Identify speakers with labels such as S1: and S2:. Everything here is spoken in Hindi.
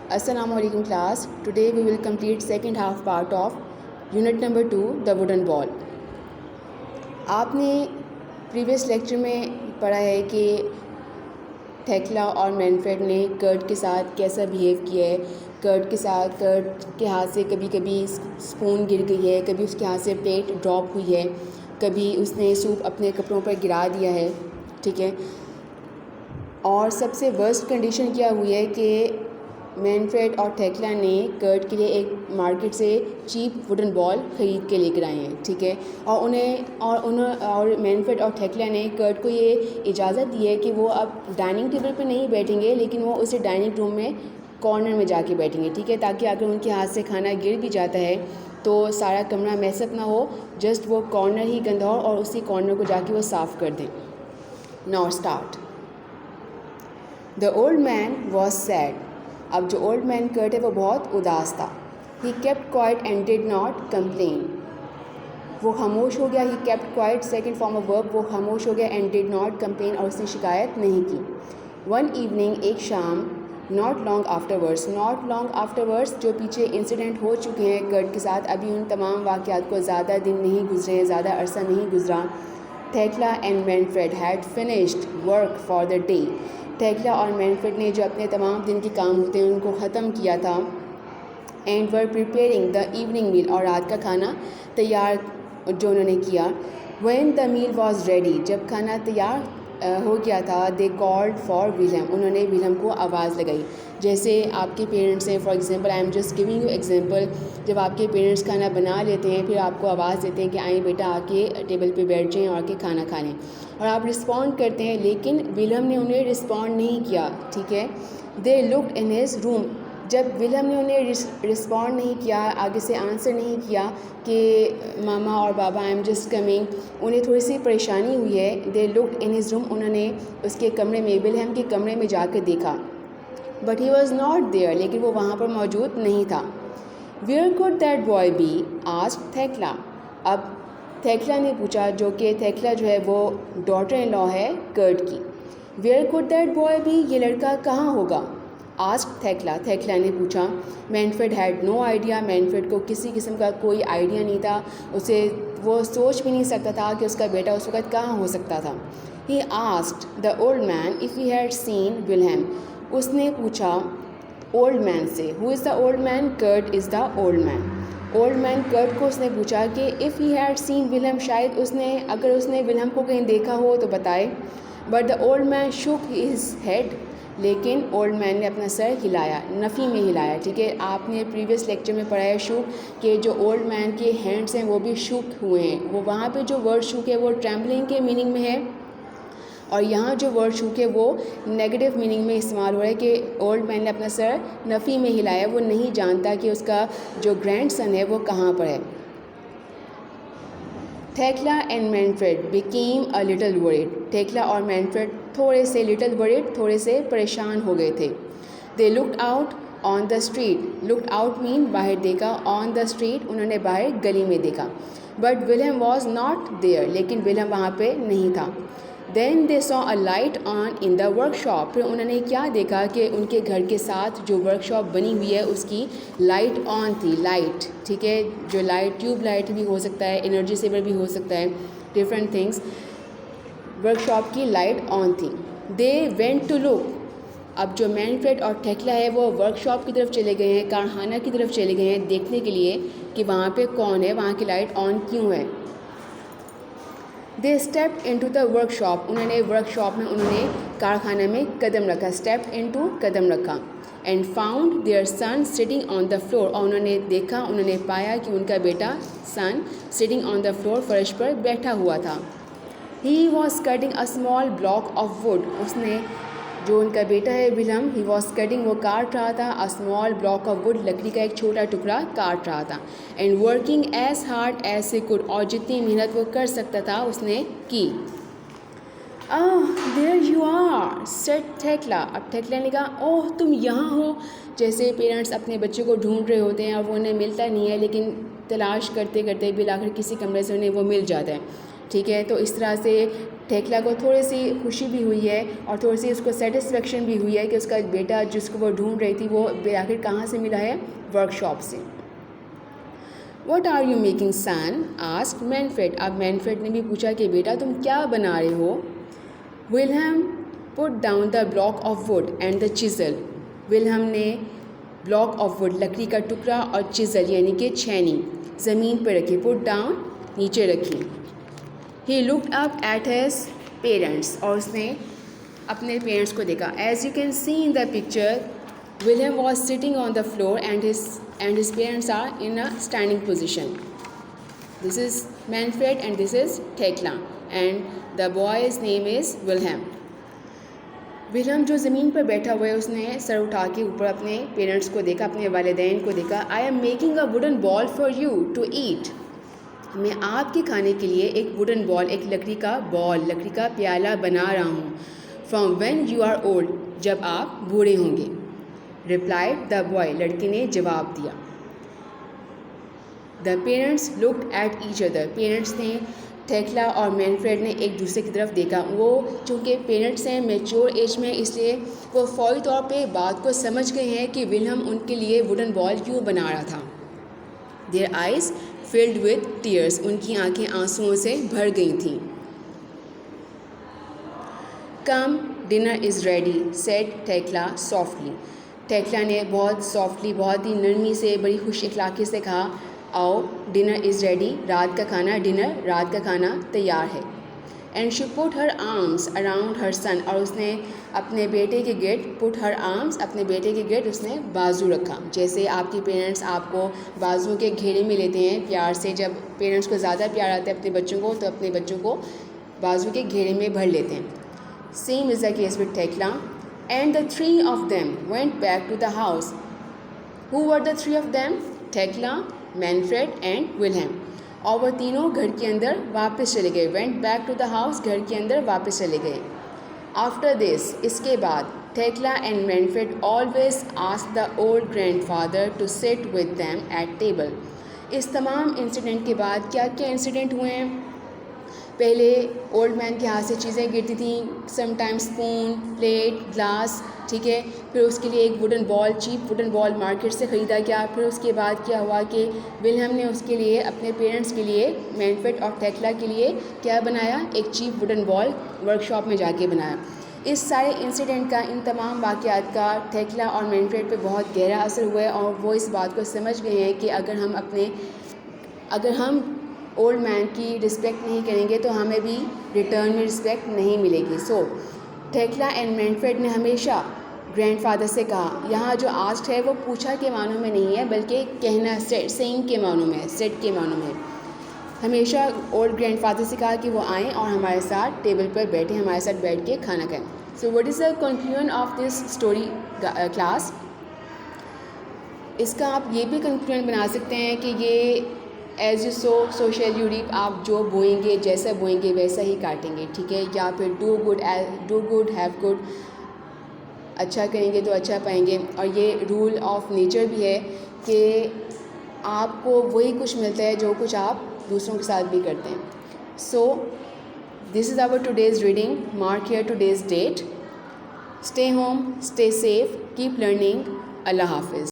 S1: Assalamu alaikum class. Today we will complete second half part of unit number 2 the wooden ball. आपने प्रीवियस लेक्चर में पढ़ा है कि थेक्ला और मैनफ्रेड ने कर्ट के साथ कैसा बिहेव किया है। कर्ट के हाथ से कभी कभी स्पून गिर गई है, कभी उसके हाथ से प्लेट ड्रॉप हुई है, कभी उसने सूप अपने कपड़ों पर गिरा दिया है, ठीक है। और सबसे वर्स्ट कंडीशन क्या हुई है कि मैनफ्रेड और थेक्ला ने कर्ट के लिए एक मार्केट से चीप वुडन बॉल ख़रीद के लेकर आए हैं, ठीक है। और मैनफ्रेड और थेक्ला ने कर्ट को ये इजाज़त दी है कि वो अब डाइनिंग टेबल पे नहीं बैठेंगे, लेकिन वो उसे डाइनिंग रूम में कॉर्नर में जाके बैठेंगे, ठीक है, ताकि अगर उनके हाथ से खाना गिर भी जाता है तो सारा कमरा मैसअप ना हो, जस्ट वो कॉर्नर ही गंदा हो और उसी कॉर्नर को जाके वो साफ़ कर दें। Now start. The old man was sad. अब जो ओल्ड मैन कर्ट है वो बहुत उदास था। He kept quiet and did not complain. वो खामोश हो गया। He kept quite second form of verb, वो खामोश हो गया। एंड डिड नॉट कंप्लेन, और उसने शिकायत नहीं की। वन इवनिंग, एक शाम, नॉट लॉन्ग आफ्टरवर्ड्स जो पीछे इंसिडेंट हो चुके हैं कर्ट के साथ, अभी उन तमाम वाक़यात को ज़्यादा दिन नहीं गुजरे हैं, ज़्यादा अरसा नहीं गुजरा। थेक्ला and Manfred had finished work for the day. थेक्ला और मैनफ्रेड ने जो अपने तमाम दिन के काम होते हैं उनको ख़त्म किया था। And were preparing the evening meal, और रात का खाना तैयार जो उन्होंने किया। When the meal was ready, जब खाना तैयार हो गया था, दे कॉल्ड फॉर विलम, उन्होंने विलम को आवाज़ लगाई। जैसे आपके पेरेंट्स हैं, for example I am just giving you example, जब आपके पेरेंट्स खाना बना लेते हैं फिर आपको आवाज़ देते हैं कि आए बेटा आके टेबल पे बैठ जाएं और आके खाना खा लें, और आप रिस्पॉन्ड करते हैं, लेकिन विलम ने उन्हें रिस्पॉन्ड नहीं किया, ठीक है। They looked in his room, जब विलम ने उन्हें रिस्पॉन्ड नहीं किया, आगे से आंसर नहीं किया कि मामा और बाबा आई एम जस्ट कमिंग, उन्हें थोड़ी सी परेशानी हुई है। They looked in his room, उन्होंने उसके कमरे में, विलम के कमरे में जाकर देखा। But he was not there, लेकिन वो वहाँ पर मौजूद नहीं था। Where could that boy be, asked Thekla. अब थेक्ला ने पूछा, जो कि थेक्ला जो है वो डॉटर इन लॉ है कर्ट की। Where could that boy be, ये लड़का कहाँ होगा। आस्क्ड थेक्ला ने पूछा। Manfred had no idea, Manfred को किसी किस्म का कोई आइडिया नहीं था, उसे वो सोच भी नहीं सकता था कि उसका बेटा उस वक़्त कहाँ हो सकता था। He asked the old man if he had seen Wilhelm, उसने पूछा ओल्ड मैन से, who is the old man, Kurt is the old man. Old man Kurt को उसने पूछा कि if he had seen Wilhelm, शायद उसने, अगर उसने विलहेम को कहीं देखा हो तो बताए। But the old man shook his head, लेकिन ओल्ड मैन ने अपना सर हिलाया, नफ़ी में हिलाया, ठीक है। आपने प्रीवियस लेक्चर में पढ़ा है शुक कि जो ओल्ड मैन के हैंड्स हैं वो भी शुक हुए हैं। वो वहाँ पे जो वर्ड शुक है वो ट्रैम्बलिंग के मीनिंग में है, और यहाँ जो वर्ड शुक है वो नेगेटिव मीनिंग में इस्तेमाल हो रहा है कि ओल्ड मैन ने अपना सर नफ़ी में हिलाया, वो नहीं जानता कि उसका जो ग्रैंडसन है वो कहाँ पर है। थेक्ला and Manfred became a little worried, थेक्ला और मैनफ्रेड थोड़े से, लिटल वरीड, थोड़े से परेशान हो गए थे। They looked out on the street, looked out mean बाहर देखा, ऑन द स्ट्रीट उन्होंने बाहर गली में देखा। But Wilhelm was not there, लेकिन विलहेम वहाँ पे नहीं था। Then they saw a light on in the workshop, फिर उन्होंने क्या देखा कि उनके घर के साथ जो वर्कशॉप बनी हुई है उसकी लाइट ऑन थी। लाइट, ठीक है, जो लाइट ट्यूब लाइट भी हो सकता है, एनर्जी सेवर भी हो सकता है, डिफरेंट थिंग्स। वर्कशॉप की लाइट ऑन थी। दे वेंट टू लुक, अब जो मैनफ्रेड और थेक्ला है वो वर्कशॉप की तरफ चले गए हैं, कारखाना की तरफ चले गए हैं देखने के लिए कि वहाँ पे कौन है, वहाँ की लाइट ऑन क्यों है। दे स्टेप्ड इनटू द वर्कशॉप, उन्होंने वर्कशॉप में, उन्होंने कारखाना में कदम रखा, स्टेप्ड इनटू कदम रखा। And found there son sitting on the floor, और उन्होंने देखा, उन्होंने पाया कि उनका बेटा son sitting on the floor, फर्श पर बैठा हुआ था। He was cutting a small block of wood, उसने, जो उनका बेटा है विलम, ही वॉज कटिंग, वो काट रहा था, a small block of wood, लकड़ी का एक छोटा टुकड़ा काट रहा था। And working as hard as he could, और जितनी मेहनत वो कर सकता था उसने की। There you are said Thekla, अब थेक्ला ने कहा ओह तुम यहाँ हो। जैसे पेरेंट्स अपने बच्चे को ढूंढ रहे होते हैं और वो उन्हें मिलता नहीं है, लेकिन तलाश करते करते बिल आखिर किसी कमरे से उन्हें वो मिल जाता है। ठीक है। तो इस तरह से थेकला को थोड़ी सी खुशी भी हुई है और थोड़ी सी उसको सेटिस्फेक्शन भी हुई है कि उसका बेटा जिसको वो ढूंढ रही थी वो आखिर कहाँ से मिला है, वर्कशॉप से। What are you making, son? asked Manfred. अब मैनफ्रेड ने भी पूछा कि बेटा तुम क्या बना रहे हो। Wilhelm put down the block of wood and the chisel. Wilhelm ने ब्लॉक ऑफ वुड, लकड़ी का टुकड़ा, और चिज़ल यानी कि छेनी ज़मीन पर रखी, पुट डाउन नीचे रखी। He looked up at his parents, और उसने अपने पेरेंट्स को देखा। As you can see in the picture, Wilhelm was sitting on the floor and his parents are in a standing position. This is Manfred and this is Thekla and the boy's name is Wilhelm. Wilhelm जो ज़मीन पर बैठा हुआ है उसने सर उठा के ऊपर अपने पेरेंट्स को देखा, अपने वालिदैन को देखा। I am making a wooden bowl for you to eat. मैं आपके खाने के लिए एक वुडन बॉल, एक लकड़ी का बॉल, लकड़ी का प्याला बना रहा हूँ। From when you are old, जब आप बूढ़े होंगे। रिप्लाइड द बॉय, लड़के ने जवाब दिया। The parents looked at each other, parents ने, थेकला और मैनफ्रेड ने एक दूसरे की तरफ देखा। वो चूँकि पेरेंट्स हैं मैच्योर एज में, इसलिए वो फौरी तौर पे बात को समझ गए हैं कि विल्हम उनके लिए वुडन बॉल क्यों बना रहा था। Their eyes filled with tears, उनकी आंखें आंसुओं से भर गई थीं। Come dinner is ready, said Thekla softly. Thekla ने बहुत सॉफ्टली, बहुत ही नरमी से, बड़ी खुश इखलाक़ी से कहा, आओ, डिनर इज़ रेडी, रात का खाना, डिनर, रात का खाना तैयार है। And she put her arms around her son, और उसने अपने बेटे के गिर्द, पुट हर आर्म्स, अपने बेटे के गिर्द उसने बाजू रखा। जैसे आपके पेरेंट्स आपको बाजुओं के घेरे में लेते हैं प्यार से, जब पेरेंट्स को ज़्यादा प्यार आता है अपने बच्चों को, तो अपने बच्चों को बाजू के घेरे में भर लेते हैं। Same is the case with Thekla. And the three of them went back to the house. Who were the three of them? Thekla, Manfred and Wilhelm. और वो तीनों घर के अंदर वापस चले गए। Went back to the house, घर के अंदर वापस चले गए। आफ्टर दिस, इसके बाद, Thekla and Manfred always asked the old grandfather to sit with them at table. इस तमाम इंसिडेंट के बाद क्या क्या इंसिडेंट हुए हैं? पहले ओल्ड मैन के हाथ से चीज़ें गिरती थी, समटाइम्स स्पून, प्लेट, ग्लास, ठीक है। फिर उसके लिए एक wooden bowl, cheap wooden bowl market से ख़रीदा गया। फिर उसके बाद क्या हुआ कि विल्हम ने उसके लिए, अपने पेरेंट्स के लिए, मैनफ्रेड और थेकला के लिए क्या बनाया? एक चीप वुडन बॉल वर्कशॉप में जाके बनाया। इस सारे इंसिडेंट का, इन तमाम वाक़यात का थेकला और मैनफ्रेड पे बहुत गहरा असर हुआ है और वो इस बात को समझ गए हैं कि अगर हम ओल्ड मैन की रिस्पेक्ट नहीं करेंगे तो हमें भी रिटर्न में रिस्पेक्ट नहीं मिलेगी। सो थेकला एंड मैनफ्रेड ने हमेशा ग्रैंडफादर से कहा, यहाँ जो आस्क्ड है वो पूछा के मानों में नहीं है, बल्कि कहना, सेइंग के मानों में, सेट के मानों में। हमेशा ओल्ड ग्रैंडफादर से कहा कि वो आएँ और हमारे साथ टेबल पर बैठे, हमारे साथ बैठ के खाना खाएं। So what is the conclusion of this story class? इसका आप ये भी कंक्लूजन बना सकते हैं कि ये as you sow shall you reap, आप जो बोएंगे, जैसा बोएंगे वैसा ही काटेंगे, ठीक है। या फिर डू गुड हैव गुड, अच्छा करेंगे तो अच्छा पाएंगे। और ये रूल ऑफ नेचर भी है कि आपको वही कुछ मिलता है जो कुछ आप दूसरों के साथ भी करते हैं। So this is our today's reading, mark here today's date. Stay home, stay safe, keep learning. अल्लाह हाफिज़।